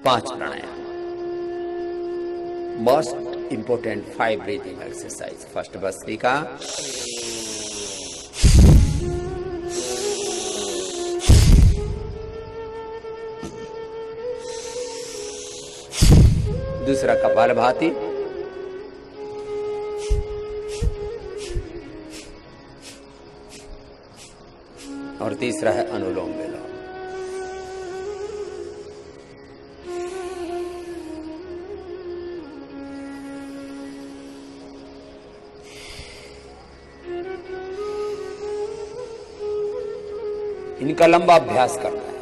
5 pranayama, most important 5 breathing exercise. First bhastrika, दूसरा कपालभाति, और तीसरा है अनुलोम विलोम। इनका लंबा अभ्यास करना है।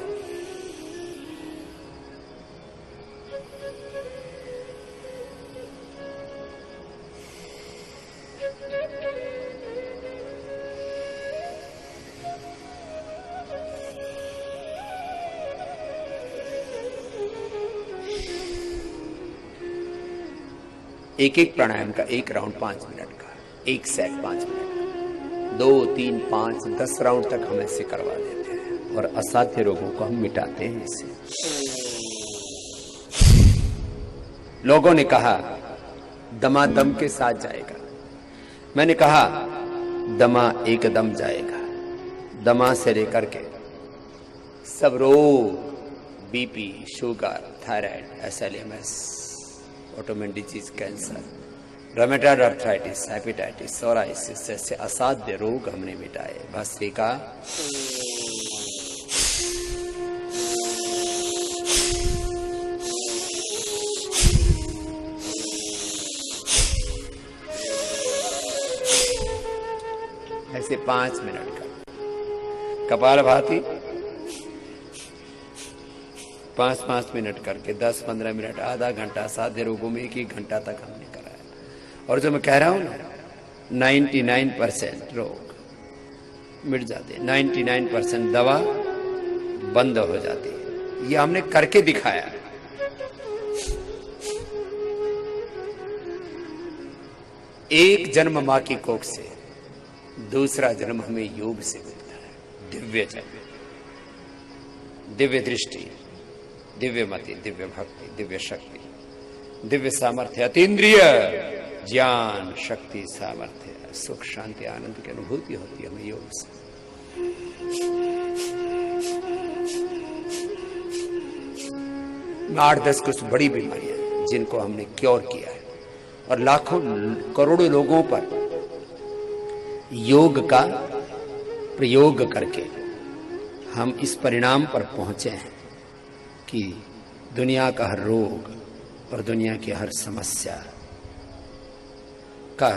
एक एक प्राणायाम का एक राउंड 5 मिनट का, एक सेट 5 मिनट का, 2, 3, 5, 10 राउंड तक हम ऐसे करवा देते हैं और असाध्य रोगों को हम मिटाते हैं इससे। लोगों ने कहा दमा दम के साथ जाएगा, मैंने कहा दमा एकदम जाएगा। दमा से लेकर के सब रोग, BP, sugar, thyroid, SLMS, autoimmune disease, cancer, rheumatoid arthritis, hepatitis, psoriasis जैसे असाध्य रोग हमने मिटाए। भस्त्रिका, ऐसे 5 मिनट का। कपालभाति 5-5 मिनट करके 10-15 मिनट, आधा घंटा, साध्य रोगों में 1 घंटा तक हमने कराया। और जो मैं कह रहा हूं ना, 99% रोग मिट जाते, 99% दवा बंद हो जाती है। ये हमने करके दिखाया। एक जन्म मां की कोख से, दूसरा जन्म हमें योग से मिलता है। दिव्य जन्म, दिव्य दृष्टि, दिव्य मति, दिव्य भक्ति, दिव्य शक्ति, दिव्य सामर्थ्य, अतीन्द्रिय ज्ञान, शक्ति, सामर्थ्य, सुख, शांति, आनंद की अनुभूति होती है हमें योग से। में 8-10 कुछ बड़ी बीमारियां जिनको हमने क्योर किया है और लाखों करोड़ों लोगों पर योग का प्रयोग करके हम इस परिणाम पर पहुंचे हैं कि दुनिया का हर रोग और दुनिया की हर समस्या का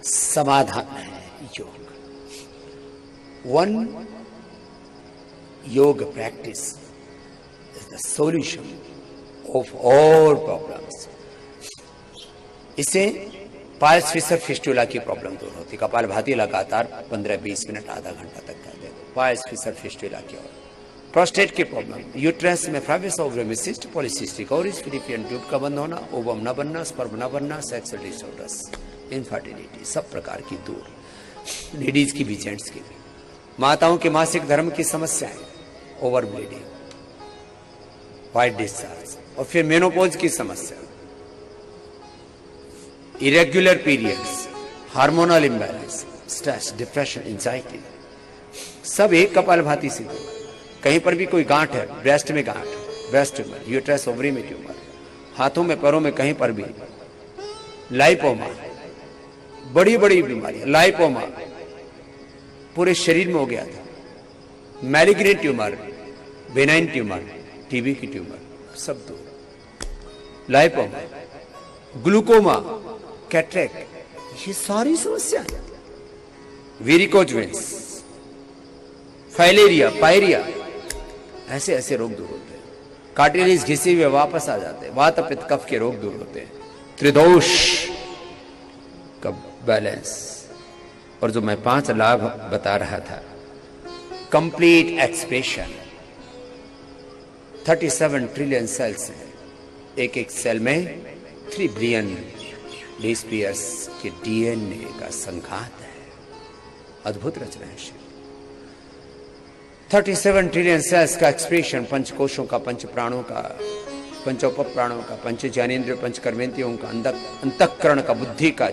समाधान है योग। वन योग practice is the solution of all problems. इससे पायल्स फिशर फिस्टुला की प्रॉब्लम दूर होती। कपालभाति लगातार 15-20 मिनट, आधा घंटा तक करते हैं। पायल्स फिशर फिस्टुला की और प्रोस्टेट की प्रॉब्लम, यूट्रस में fibroids ovarian cyst, polycystic ovaries, fallopian tube का बंद होना, ओवम न बनना, स्पर्म न बनना, सेक्सुअल डिसऑर्डर्स, इनफर्टिलिटी, सब प्रकार की दूर। लेडीज की भी, जेंट्स की भी। माताओं के मासिक धर्म की समस्याएं, ओवर ब्लीडिंग, व्हाइट डिस्चार्ज, और फिर मेनोपॉज की समस्या, irregular periods, hormonal imbalance, stress, depression, anxiety, सब एक कपालभाति से दूर। कहीं पर भी कोई गांठ है, ब्रेस्ट में गांठ, ब्रेस्ट ट्यूमर, यूट्रस ओवरी में ट्यूमर, हाथों में पैरों में कहीं पर भी, लाइपोमा, बड़ी बड़ी बीमारियां, लाइपोमा पूरे शरीर में हो गया था, malignant tumour, benign tumour, TB की ट्यूमर, सब दूर। लाइपोमा, ग्लूकोमा, कैटरेक्ट, ये सारी समस्या, वेरिकोज वेन्स, फाइलेरिया, पायरिया, ऐसे ऐसे रोग दूर होते हैं। कार्टिलेज घिसे हुए वापस आ जाते हैं। वात पित्त कफ के रोग दूर होते हैं। त्रिदोष का बैलेंस, और जो मैं 5 लाभ बता रहा था, कंप्लीट एक्सप्रेशन, 37 ट्रिलियन सेल्स हैं, एक एक सेल में 3 बिलियन बेस के डीएनए का संघात है। अद्भुत रचना है शिव। 37 ट्रिलियन सेल्स का एक्सप्रेशन, पंच कोशों का, पंच प्राणों का पंचोप प्राणों का, पंच ज्ञानेन्द्रियों, पंच कर्मेंद्रियों का, अंतःकरण का, बुद्धि का,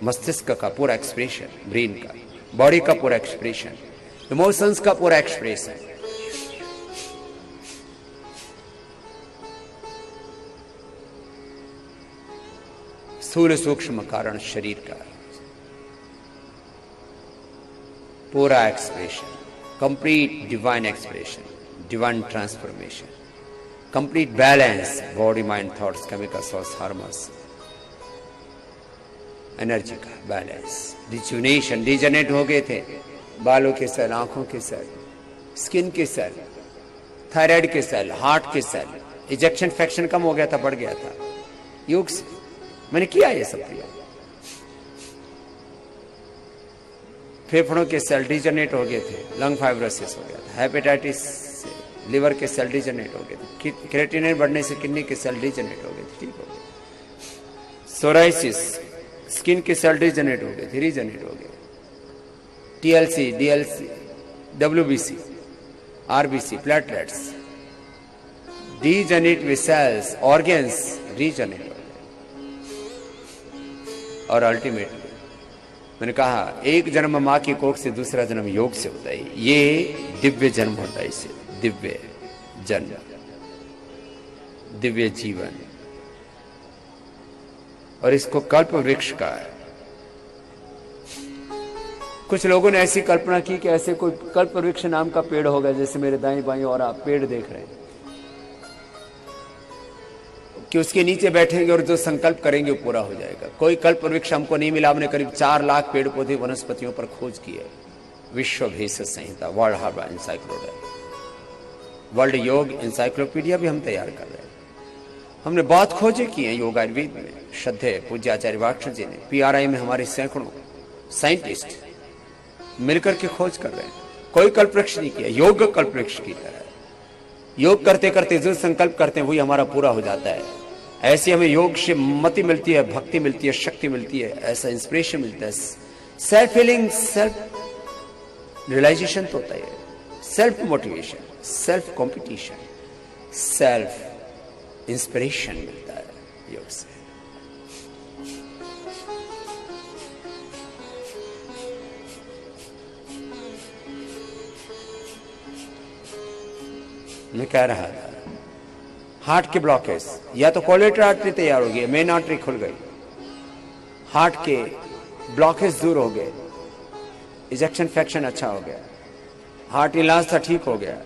मस्तिष्क का पूरा एक्सप्रेशन, ब्रेन का, बॉडी का पूरा एक्सप्रेशन, इमोशंस का पूरा एक्सप्रेशन। स्थूल सूक्ष्म कारण शरीर का पूरा expression, complete divine expression, divine transformation, complete balance, body mind thoughts chemical source hormones, energy का बैलेंस, रिजुनेशन। डिजनरेट हो गए थे बालों के सेल, आंखों के सेल, स्किन के सेल, थायराइड के सेल, हार्ट के सेल, इजेक्शन फ्रैक्शन कम हो गया था, बढ़ गया था योग से। मैंने किया ये सब प्रयोग। फेफड़ों के सेल डिजनरेट हो गए थे, लंग फाइब्रोसिस हो गया था, हेपेटाइटिस से लिवर के सेल डिजनरेट हो गए थे, क्रिएटिनिन बढ़ने से किडनी के सेल डिजनरेट हो गए थे, ठीक हो गए। सोराइसिस, स्किन के सेल डिजनरेट हो गए थे, रीजनरेट हो गए। TLC, DLC, WBC, RBC, platelets, degenerate with cells, organs regenerate हो गए। और अल्टीमेटली मैंने कहा एक जन्म मां की कोख से, दूसरा जन्म योग से होता है। ये दिव्य जन्म होता है, इसे दिव्य जन्म, दिव्य जीवन। और इसको कल्प वृक्ष का है। कुछ लोगों ने ऐसी कल्पना की कि ऐसे कोई कल्प वृक्ष नाम का पेड़ होगा, जैसे मेरे दाएं बाएं और आप पेड़ देख रहे हैं, कि उसके नीचे बैठेंगे और जो संकल्प करेंगे वो पूरा हो जाएगा। कोई कल्प वृक्ष हमको नहीं मिला। हमने करीब 4 लाख पेड़ पौधे वनस्पतियों पर खोज की है। विश्व भेषज संहिता, वर्ल्ड हर्ब एनसाइक्लोपीडिया, वर्ल्ड योग एनसाइक्लोपीडिया भी हम तैयार कर रहे हैं। हमने बहुत खोजें की हैं योग आयुर्वेद में। श्रद्धेय पूज्य आचार्य वाक्ष जी ने, PRI में हमारे सैकड़ों साइंटिस्ट मिलकर के खोज कर रहे हैं। कोई कल्प वृक्ष नहीं किया, योग कल्प वृक्ष की तरह। योग करते करते जो संकल्प करते हैं वही हमारा पूरा हो जाता है। ऐसी हमें योग से मति मिलती है, भक्ति मिलती है, शक्ति मिलती है, ऐसा इंस्पिरेशन मिलता है। सेल्फ हीलिंग, सेल्फ रियलाइजेशन तो होता है, self motivation, self competition, self inspiration मिलता है योग से। मैं कह रहा था हार्ट के ब्लॉकेज, या तो कोलेटर आर्टरी तैयार हो गई, मेन आर्टरी खुल गई, हार्ट के ब्लॉकेज दूर हो गए, इजेक्शन फ्रैक्शन अच्छा हो गया, हार्ट इलाज था ठीक हो गया,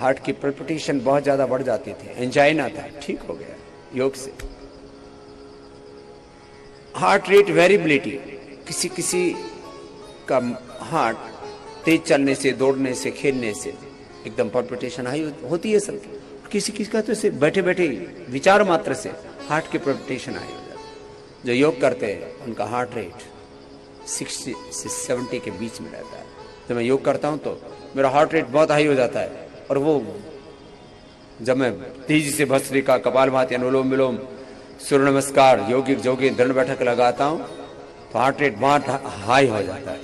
हार्ट की पल्पिटेशन बहुत ज्यादा बढ़ जाती थी, एंजाइना था ठीक हो गया योग से। हार्ट रेट वेरिएबिलिटी, किसी किसी का हार्ट तेज चलने से, दौड़ने से, खेलने से एकदम पल्पिटेशन हाई होती है सबकी। किसी किसी का तो इसे बैठे बैठे विचार मात्र से हार्ट की पल्पिटेशन हाई हो जाती है। जो योग करते हैं उनका हार्ट रेट 60 से 70 के बीच में रहता है। जब मैं योग करता हूं तो मेरा हार्ट रेट बहुत हाई हो जाता है, और वो जब मैं तेजी से भस्त्रिका, कपालभाति, अनुलोम विलोम, सूर्य नमस्कार, योगिक जोगी दंड बैठक लगाता हूं तो हार्ट रेट बहुत हाई हो जाता है।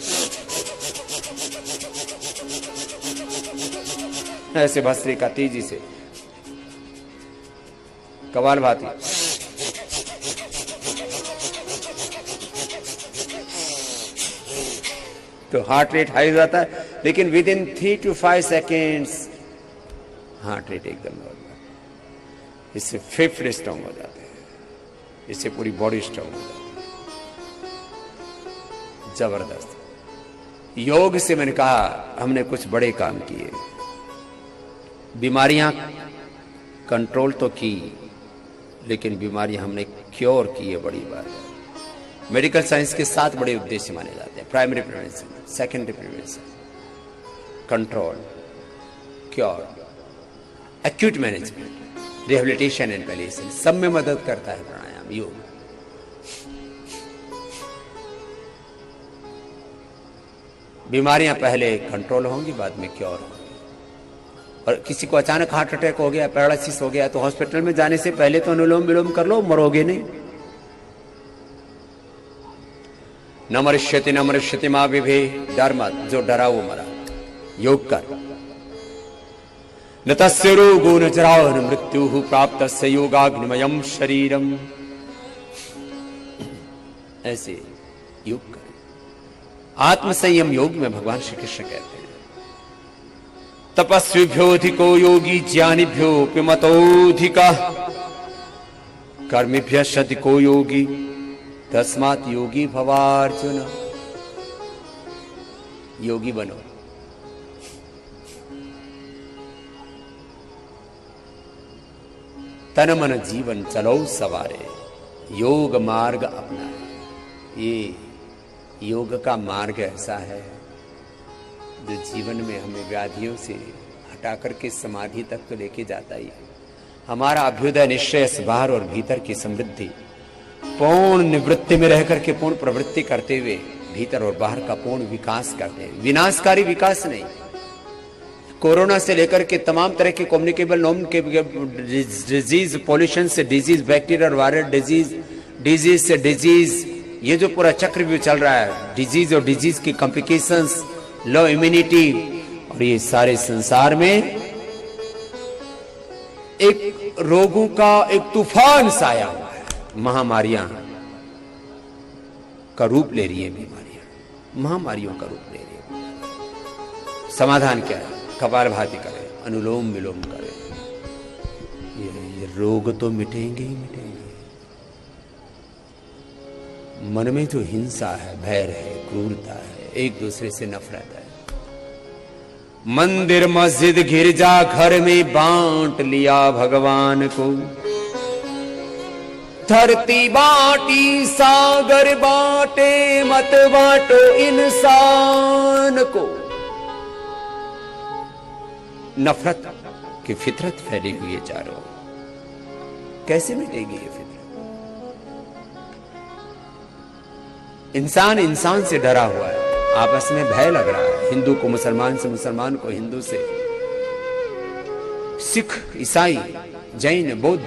ऐसे भस्त्रिका तेजी से, कपालभाति, तो हार्ट रेट हाई हो जाता है। लेकिन with in 3 to 5 seconds heart rate एकदम हो जाता है। इससे फेफड़े स्ट्रांग हो जाते हैं, इससे पूरी बॉडी स्ट्रांग हो जाती है। जबरदस्त योग से मैंने कहा हमने कुछ बड़े काम किए। बीमारियां कंट्रोल तो की, लेकिन बीमारियां हमने क्योर की है, बड़ी बात है। मेडिकल साइंस के 7 बड़े उद्देश्य माने जाते हैं। Primary prevention, secondary prevention, control, cure, acute management, rehabilitation and palliation. सब में मदद करता है प्राणायाम, योग। बीमारियां पहले कंट्रोल होंगी, बाद में क्योर होंगी। और किसी को अचानक हार्ट अटैक हो गया, पैरालिसिस हो गया, तो हॉस्पिटल में जाने से पहले तो अनुलोम विलोम कर लो, मरोगे नहीं। न मरिष्यति मां विभे, डर मत, जो डरा वो मरा। योग कर, न तस्य रोगो न जराो न मृत्यु प्राप्तस्य योगाग्निमयम् शरीरम। ऐसे योग करें। आत्मसंयम योग में भगवान श्री कृष्ण कहते हैं तपस्विभ्योऽधिको योगी ज्ञानिभ्योऽप्यमतोऽधिकः कर्मिभ्यश्चधिको योगी तस्मात् योगी भवार्जुन। योगी बनो। तन मन जीवन चलो सवारे, योग मार्ग अपनाए। ये योग का मार्ग ऐसा है जो जीवन में हमें व्याधियों से हटा करके समाधि तक तो लेके जाता ही है। हमारा अभ्युदय निश्चय बाहर और भीतर की समृद्धि, पूर्ण निवृत्ति में रह करके पूर्ण प्रवृत्ति करते हुए भीतर और बाहर का पूर्ण विकास करते हैं। विनाशकारी विकास नहीं। कोरोना से लेकर के तमाम तरह के कम्युनिकेबल नॉन डिजीज, पॉल्यूशन से डिजीज, बैक्टीरियल वायरल डिजीज से डिजीज, ये जो पूरा चक्रव्यूह चल रहा है, डिजीज और डिजीज की कॉम्प्लिकेशंस, लो इम्यूनिटी, और ये सारे संसार में एक रोगों का एक तूफान साया हुआ है। महामारियां का रूप ले रही है, बीमारियां महामारियों का रूप ले रही है। समाधान क्या है? कपालभाति करें, अनुलोम विलोम करें, ये रोग तो मिटेंगे ही मिटेंगे। मन में जो हिंसा है, भय है, क्रूरता है, एक दूसरे से नफरत है, मंदिर मस्जिद गिरजा घर में बांट लिया भगवान को। धरती बांटी सागर बांटे, मत बांटो इंसान को। नफरत की फितरत फैली हुई है चारों। कैसे मिटेगी ये फितरत? इंसान इंसान से डरा हुआ है, आपस में भय लग रहा है। हिंदू को मुसलमान से, मुसलमान को हिंदू से, सिख, ईसाई, जैन, बौद्ध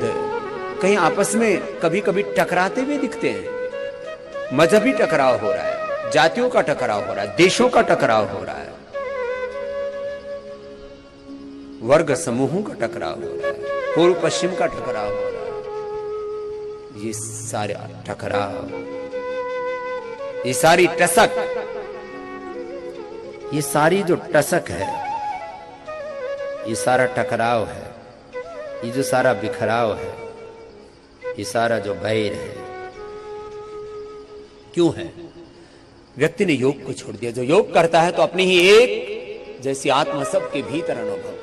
कहीं आपस में कभी कभी टकराते हुए दिखते हैं। मजहबी टकराव हो रहा है, जातियों का टकराव हो रहा है, देशों का टकराव हो रहा है, वर्ग समूहों का टकराव हो रहा है, पूर्व पश्चिम का टकराव हो रहा है। ये सारे टकराव, ये सारी टसक, ये सारी जो टसक है, ये सारा टकराव है, ये जो सारा बिखराव है, ये सारा जो बैर है, क्यों है? व्यक्ति ने योग को छोड़ दिया। जो योग करता है तो अपनी ही एक जैसी आत्मा सबके भीतर अनुभव करता है।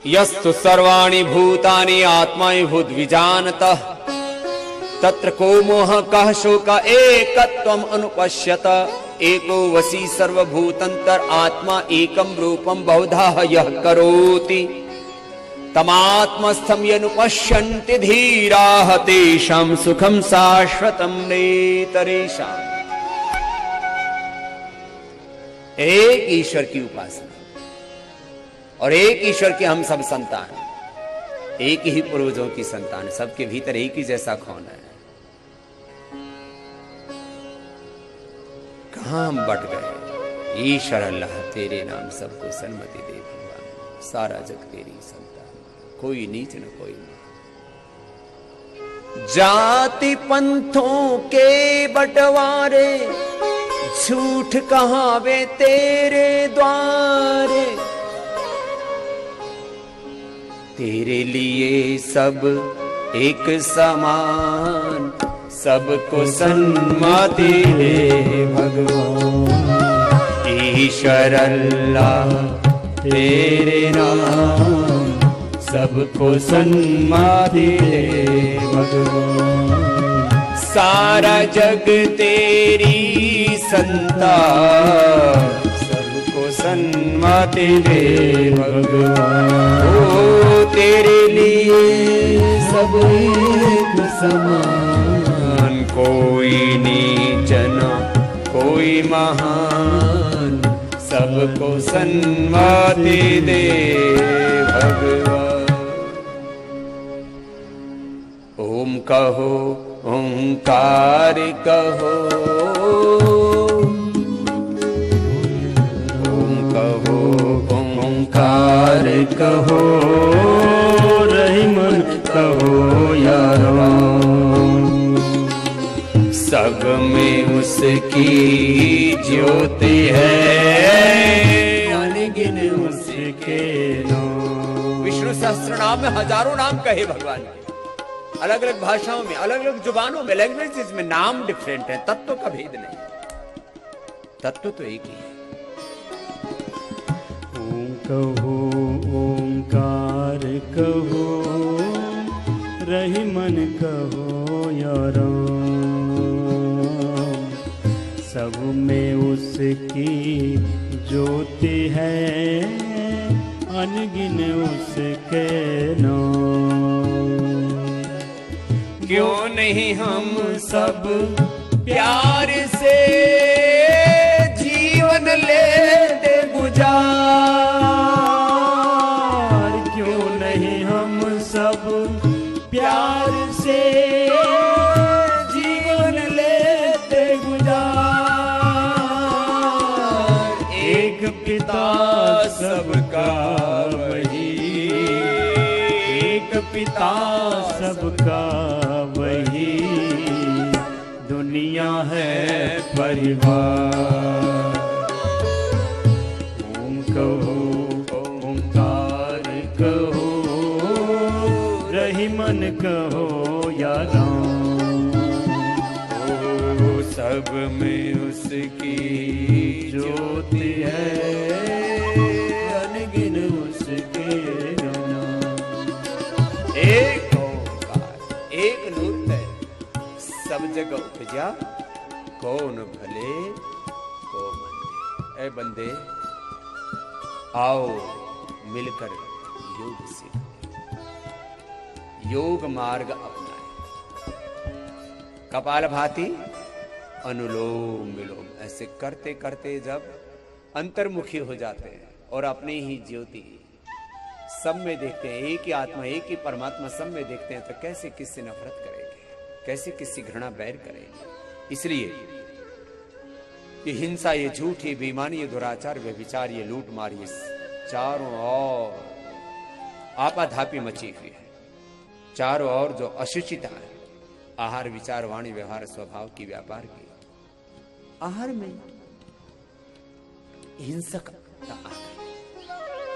यस्तु सर्वाणि भूतानि आत्माभूत विजानतः तत्र को मोह कः शोक एकत्वम् अनुपश्यत। एको वसी सर्वभूतंतर आत्मा एकम रूपम बहुधा यः करोति। तमात्मस्थं यनुपश्यन्ति धीराः तेषां सुखं शाश्वतं नेतरेषाम्। एक ईश्वर की उपासना और एक ईश्वर के हम सब संतान, एक ही पूर्वजों की संतान, सबके भीतर एक ही जैसा कौन है। कहां हम बट गए? ईश्वर अल्लाह तेरे नाम सबको सन्मति दे भगवान। सारा जग तेरी संतान, कोई नीच न कोई मान। जाति पंथों के बंटवारे झूठ कहावे तेरे द्वारे। तेरे लिए सब एक समान, सबको सन्मति दे भगवान। ईश्वर अल्लाह तेरे नाम सबको सन्मति दे भगवान। सारा जग तेरी संतान, सबको सन्मति दे भगवान। ओ तेरे लिए सब एक समान, कोई नीच न कोई महान, सबको सन्मति दे भगवान। ओम कहो ओंकार कहो, ओम कहो ओंकार कहो, रहीमन कहो या राम। सब में उसकी ज्योति है, अनगिन उसके नाम। विष्णु सहस्त्र नाम में हजारों नाम कहे भगवान के, अलग अलग भाषाओं में, अलग अलग जुबानों में, लैंग्वेजेस में नाम डिफरेंट है, तत्व का भेद नहीं, तत्व तो एक ही है। ओम कहो, ओंकार कहो, रहीमन कहो या राम। सब में उसकी ज्योति है, अनगिन उसके नाम। क्यों नहीं हम सब प्यार से जीवन लेते गुजार, क्यों नहीं हम सब प्यार से जीवन लेते गुजार। एक पिता सबका वही, एक पिता सबका वही, दुनिया है परिवार। ओम कहो, ओंकार कहो, रहीमन कहो या राम। ओ सब में उसकी ज्योति है, अनगिन उसके नाम। एक ओंकार, एक नूर है, सब जगह उपजा, कौन भले को मंदे। ऐ बंदे आओ मिलकर योग सीखें, योग मार्ग अपनाएं। कपालभाति, अनुलोम विलोम, ऐसे करते करते जब अंतर्मुखी हो जाते हैं और अपने ही ज्योति सब में देखते हैं, एक ही आत्मा, एक ही परमात्मा सब में देखते हैं, तो कैसे किससे नफरत करेंगे, कैसे किससे घृणा बैर करेंगे। इसलिए ये हिंसा, ये झूठ, ये बेईमानी, ये दुराचार, व्यभिचार, ये लूट मार, ये चारों ओर आपाधापी मची हुई है। चारों ओर जो अशुचिता है, आहार, विचार, वाणी, व्यवहार, स्वभाव की, व्यापार की, आहार में हिंसक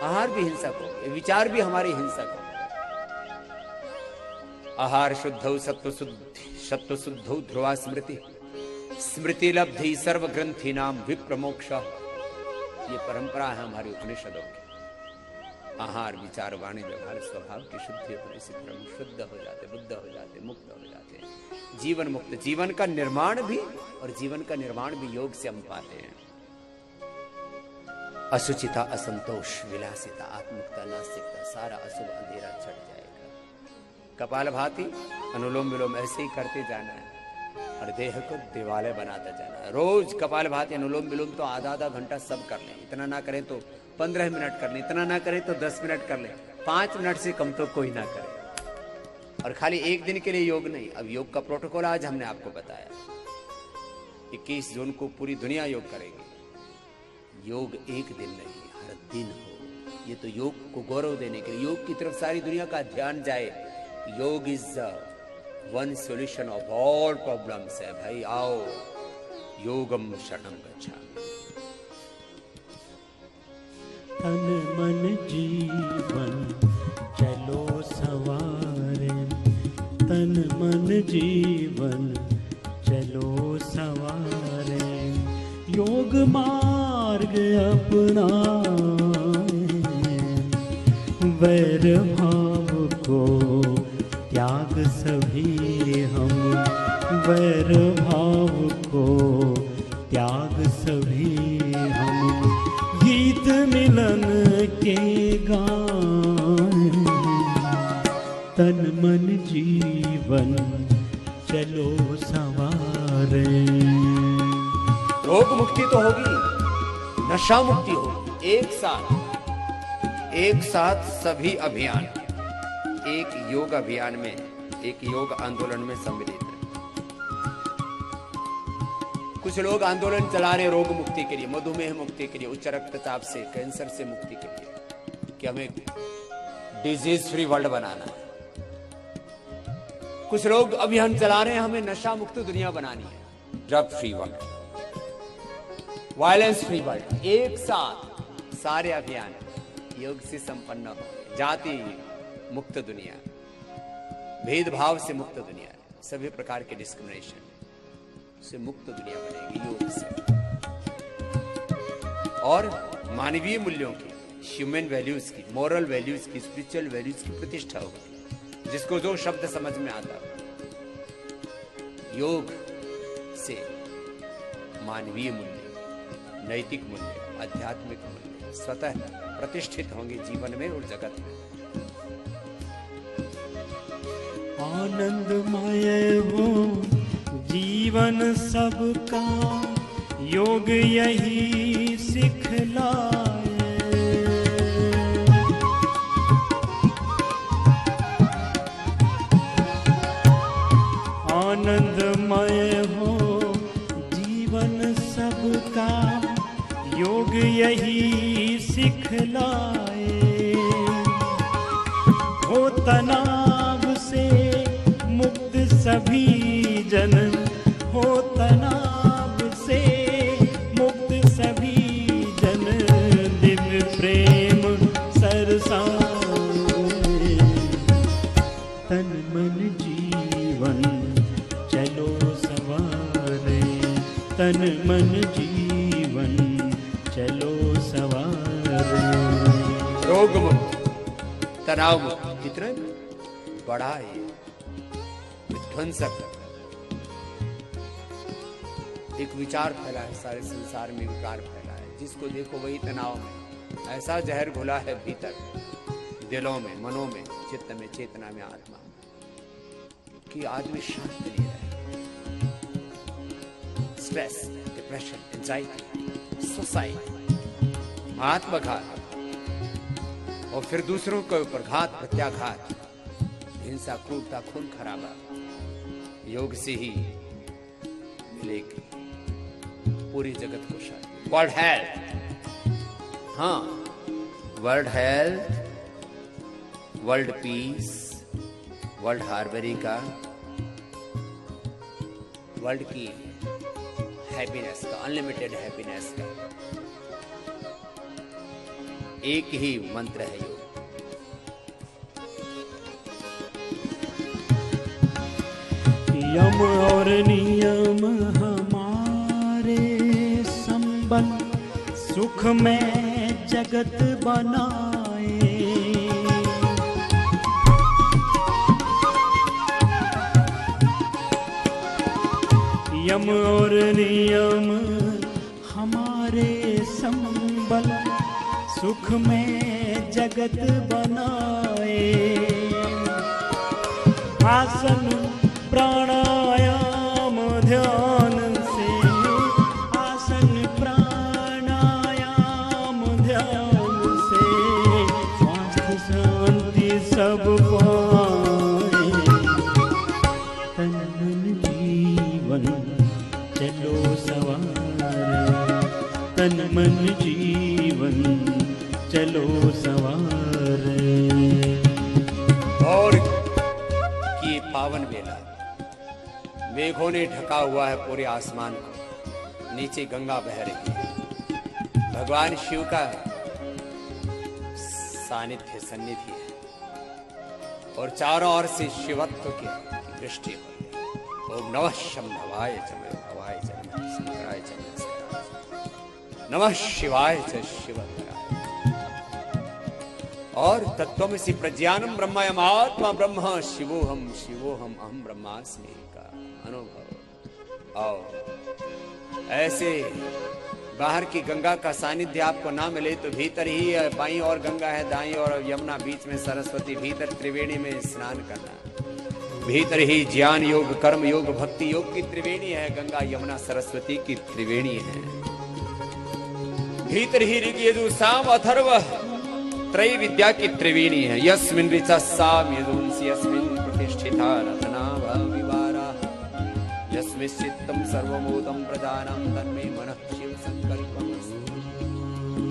आहार भी हिंसक हो, विचार भी हमारे हिंसक हो। आहार शुद्धौ सत्व शुद्धौ ध्रुवा स्मृति, स्मृति लब्धि सर्व ग्रंथि नाम विप्रमोक्ष। ये परंपरा है हमारी उपनिषदों की। आहार, विचार, वाणी, व्यवहार, स्वभाव की शुद्धि होने से ब्रह्म शुद्ध हो जाते, बुद्ध हो जाते, मुक्त हो जाते, जीवन मुक्त। जीवन का निर्माण भी और जीवन का निर्माण भी योग से हम पाते हैं। अशुचिता, असंतोष, विलासिता, आत्मिकता, नास्तिकता, सारा अशुभ अंधेरा छट जाएगा। कपालभाति, अनुलोम विलोम ऐसे ही करते जाना है और देह को देवालय बनाता जाना है। रोज कपालभाति, अनुलोम विलोम तो आधा आधा घंटा सब कर लें, इतना ना करें तो 15 मिनट कर लें, इतना ना करें तो 10 मिनट कर लें, 5 मिनट से कम तो कोई ना करे। और खाली एक दिन के लिए योग नहीं, अब योग का प्रोटोकॉल आज हमने आपको बताया। 21 जून को पूरी दुनिया योग करेगी। योग एक दिन नहीं, हर दिन हो। ये तो योग को गौरव देने के लिए, योग की तरफ सारी दुनिया का ध्यान जाए। योग is one solution of all problems है भाई। आओ योगम शरणं गच्छामि। तन मन जीवन चलो सवारे, तन मन जीवन चलो सवारे, योग मार्ग अपना वैर भाव को त्याग सभी हम, वैर भाव को त्याग सभी हम, गीत मिलन के गान, तन मन जीवन चलो सवारे। रोग मुक्ति तो होगी, नशा मुक्ति होगी। एक साथ सभी अभियान एक योग अभियान में, एक योग आंदोलन में सम्मिलित है। कुछ लोग आंदोलन चला रहे रोग मुक्ति के लिए, मधुमेह मुक्ति के लिए, उच्च रक्तचाप से, कैंसर से मुक्ति के लिए। कि हमें डिजीज फ्री वर्ल्ड बनाना है। कुछ लोग अभियान चला रहे हैं, हमें नशा मुक्त दुनिया बनानी है, drug free world, violence free world. एक साथ सारे अभियान योग से संपन्न हो, जाति मुक्त दुनिया, भेदभाव से मुक्त दुनिया, सभी प्रकार के डिस्क्रिमिनेशन से मुक्त दुनिया बनेगी योग से। और मानवीय मूल्यों की, ह्यूमन वैल्यूज की, मॉरल वैल्यूज की, स्पिरिचुअल वैल्यूज की प्रतिष्ठा होगी। जिसको जो शब्द समझ में आता, योग से मानवीय मूल्य, नैतिक मूल्य, आध्यात्मिक मूल्य स्वतः प्रतिष्ठित होंगे जीवन में और जगत में। आनंदमय हो जीवन सबका, योग यही सिखलाए। आनंदमय हो जीवन सबका, योग यही सिखलाए। हो तनाव से मुक्त सभी जन, हो तनाव से मुक्त सभी जन, दिव्य प्रेम सरसाए। तन मन जीवन चलो सवारे, तन मन जीवन चलो सवारे। रोग मुक्त, तनाव मुक्त, कितना बड़ा है विध्वंसक एक विचार फैला है, सारे संसार में विकार फैला है। जिसको देखो वही तनाव में, ऐसा जहर घुला है भीतर, दिलों में, मनों में, चित्त में, चेतना में, आत्मा में, कि आदमी शांत नहीं रहे। स्ट्रेस, डिप्रेशन, एंजाइटी, सुसाइड, आत्मघात, और फिर दूसरों के ऊपर घात प्रत्याघात, हिंसा, क्रूरता, खून खराबा, योग से ही मिलेगी पूरी जगत को शांति। वर्ल्ड हेल्थ, हाँ, world health, world peace, world harmony का, वर्ल्ड की हैप्पीनेस का, अनलिमिटेड हैप्पीनेस का एक ही मंत्र है योग। यम और नियम हमारे संबल, सुख में जगत बनाए। यम और नियम हमारे संबल, सुख में जगत बनाए। आसन प्राणायाम ध्यान से, आसन प्राणायाम ध्यान से, स्वास्थ्य शांति सब पाए। तन मन जीवन चलो सवारे, तन मन जीवन चलो सवारे। और ये पावन बेला, मेघों ने ढका हुआ है पूरे आसमान को, नीचे गंगा बह रही है, भगवान शिव का सानिध्य, सन्निधि है, और चारों ओर से शिवत्व की दृष्टि हो। ओम नमः शंभवाय च भवाय च नमः शंकराय च नमः शिवाय च शिवधराय। और तत्त्वमसि प्रज्ञानम ब्रह्मयम आत्मा ब्रह्म शिवोहम शिवोहम अहम ब्रह्मास्मि का अनुभव। और ऐसे बाहर की गंगा का सानिध्य आपको ना मिले तो भीतर ही है, बाईं और गंगा है, दाईं और यमुना, बीच में सरस्वती, भीतर त्रिवेणी में स्नान करना। भीतर ही ज्ञान योग, कर्म योग, भक्ति योग की त्रिवेणी है, गंगा यमुना सरस्वती की त्रिवेणी है। भीतर ही ऋग्यजु साम अथर्व त्रय विद्या की त्रिवेणी है। यस्मिन् ऋचा साम यजुंसि यस्मिन् प्रतिष्ठिता रत्नाभा विवारा, यस्मिन् चित्तम सर्वमोदम प्रजानां तन्मे मनः शिव संकल्पमस्तु।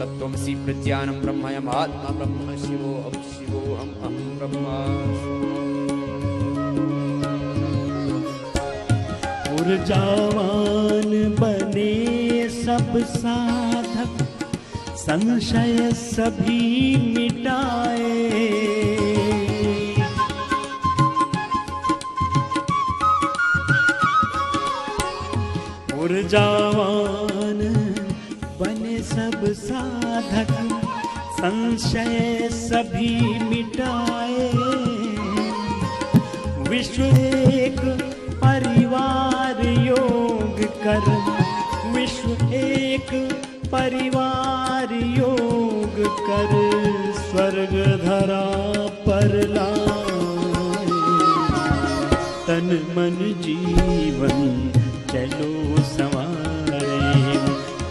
तत्त्वमसि प्रज्ञानं ब्रह्मयम् आत्मा ब्रह्म शिवोऽहम् अहं ब्रह्मास्मि। ऊर्जावान बने सब साधक, संशय सभी मिटाए। ऊर्जावान बने सब साधक, संशय सभी मिटाए। विश्व एक परिवार योग कर, विश्व एक परिवार योग कर, स्वर्ग धरा पर लाए। तन मन जीवन चलो संवारे,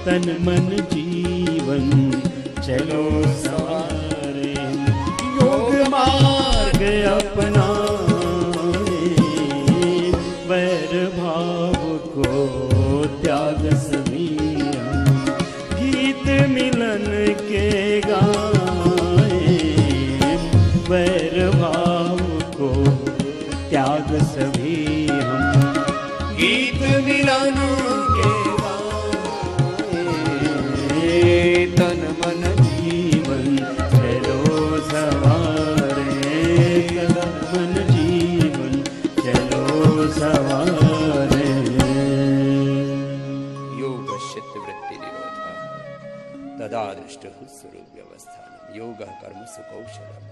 तन मन जीवन चलो संवारे। योग मार्ग अपना वैर भाव को त्याग सभी हम, गीत मिलन के गाए। वैर भाव को त्याग सभी हम, गीत मिलन के गाए। तन मन जीवन चलो सवारे, तन मन जीवन चलो सवारे। योग चित्त वृत्ति निरोधा तदा दृष्ट स्वरूप व्यवस्थानम योग कर्म सुकौशलम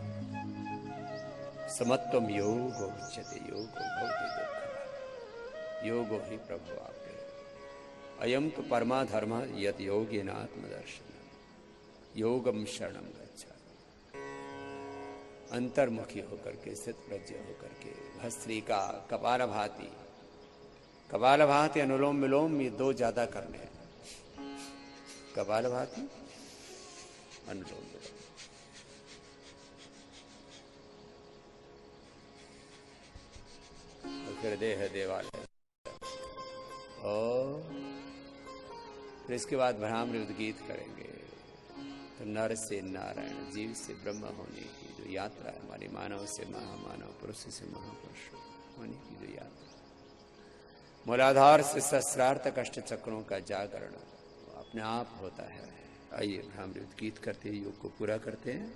समत्वम योग उच्यते योग भवति दुःखः योगो हि प्रभवाप्य अयम तो परमा धर्म यत योगेन आत्मदर्शन योगम शरणम गच्छा। अंतर्मुखी होकर के स्थित प्रज्ञ होकर के भस्त्रिका कपालभाति, कपालभाति अनुलोम विलोम ये दो ज्यादा करने हैं। कपालभाति अनुलोम विलोम। और फिर देह देवालय और फिर इसके बाद भ्रामृत गीत करेंगे। तो नर से नारायण, जीव से ब्रह्म होने की जो यात्रा है हमारी, मानव से महामानव, पुरुष से महापुरुष होने की जो यात्रा, मूलाधार से सहस्रार्थ कष्ट चक्रों का जागरण अपने आप होता है। आइए भ्रामृत गीत करते योग को पूरा करते हैं।